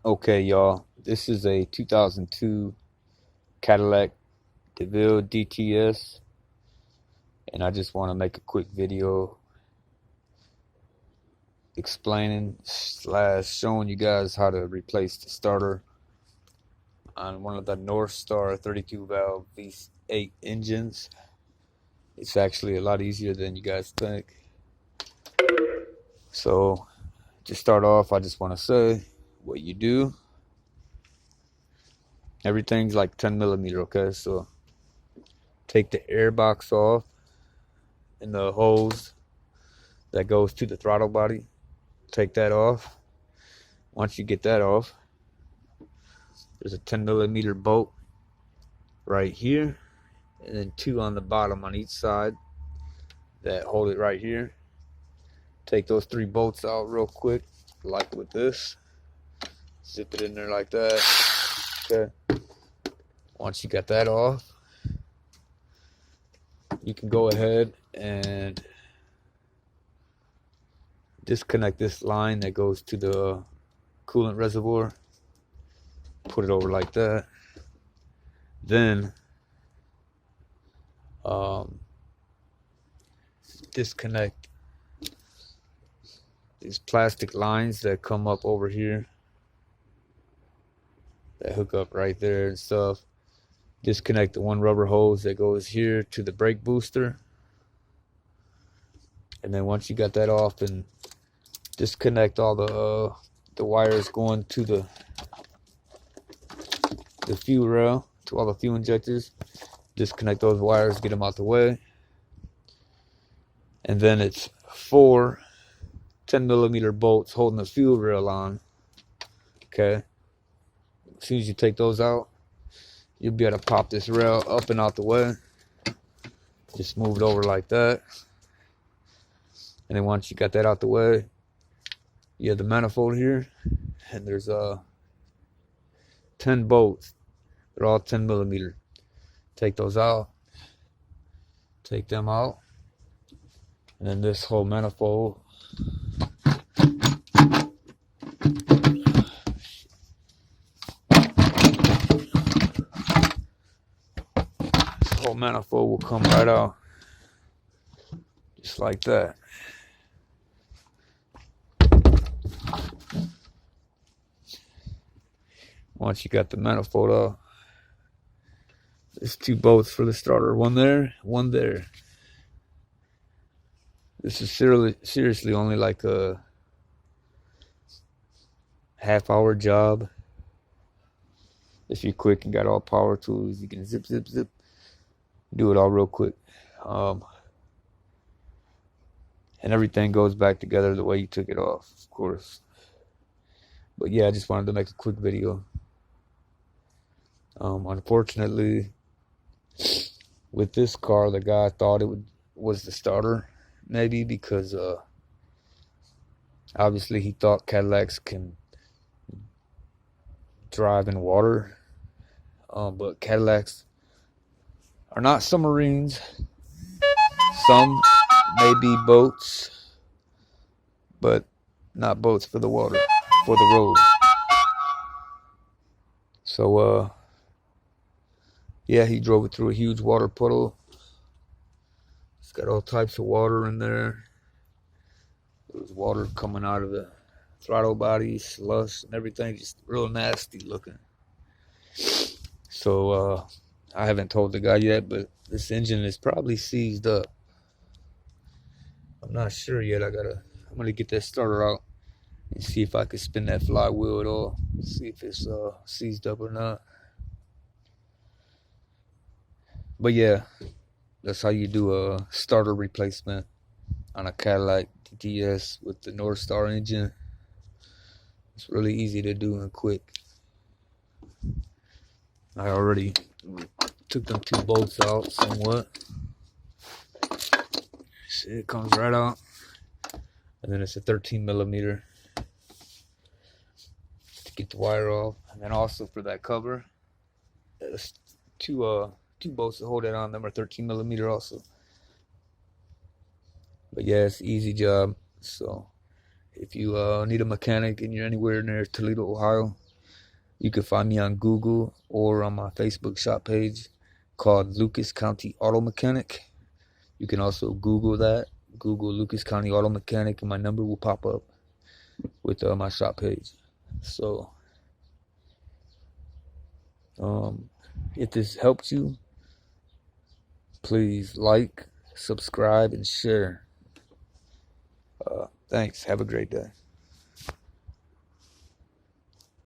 Okay, y'all, this is a 2002 Cadillac DTS, and I just want to make a quick video explaining slash showing you guys how to replace the starter on one of the Northstar 32 valve V8 engines. It's actually a lot easier than you guys think. So to start off, I just want to say what you do. Everything's like 10 millimeter, okay? So take the air box off and the hose that goes to the throttle body. Take that off. Once you get that off, there's a 10 millimeter bolt right here, and then two on the bottom on each side that hold it right here. Take those three bolts out real quick, like with this. Zip it in there like that. Okay. Once you got that off, you can go ahead and disconnect this line that goes to the coolant reservoir. Put it over like that. Then disconnect these plastic lines that come up over here that hook up right there and stuff. Disconnect the one rubber hose that goes here to the brake booster, and then once you got that off, and disconnect all the wires going to the fuel rail, to all the fuel injectors. Disconnect those wires, get them out the way, and then it's four 10 millimeter bolts holding the fuel rail on. Okay, as soon as you take those out, you'll be able to pop this rail up and out the way. Just move it over like that, and then once you got that out the way, you have the manifold here, and there's 10 bolts. They're all 10 millimeter. Take those out, take them out, and then this whole manifold, will come right out, just like that. Once you got the manifold out, there's two bolts for the starter, one there, one there. This is seriously only like a half-hour job. If you're quick and got all power tools, you can zip, zip, zip, do it all real quick. And everything goes back together the way you took it off, of course. But yeah, I just wanted to make a quick video. Unfortunately, with this car, the guy thought it was the starter, maybe because obviously he thought Cadillacs can drive in water, but Cadillacs are not submarines. Some may be boats, but not boats for the water, for the road. So yeah, he drove it through a huge water puddle. It's got all types of water in there. There was water coming out of the throttle body, slush and everything, just real nasty looking. So I haven't told the guy yet, but this engine is probably seized up. I'm not sure yet. I'm gonna get that starter out and see if I can spin that flywheel at all. See if it's seized up or not. But yeah, that's how you do a starter replacement on a Cadillac DTS with the Northstar engine. It's really easy to do and quick. I already took them two bolts out somewhat. See, it comes right out. And then it's a 13 millimeter to get the wire off. And then also for that cover, there's two bolts that hold it on. Them are 13 millimeter also. But yeah, it's an easy job. So if you need a mechanic and you're anywhere near Toledo, Ohio, You can find me on Google or on my Facebook shop page called Lucas County Auto Mechanic. You can also Google that. Google Lucas County Auto Mechanic and my number will pop up with my shop page. So, if this helped you, please like, subscribe, and share. Thanks. Have a great day.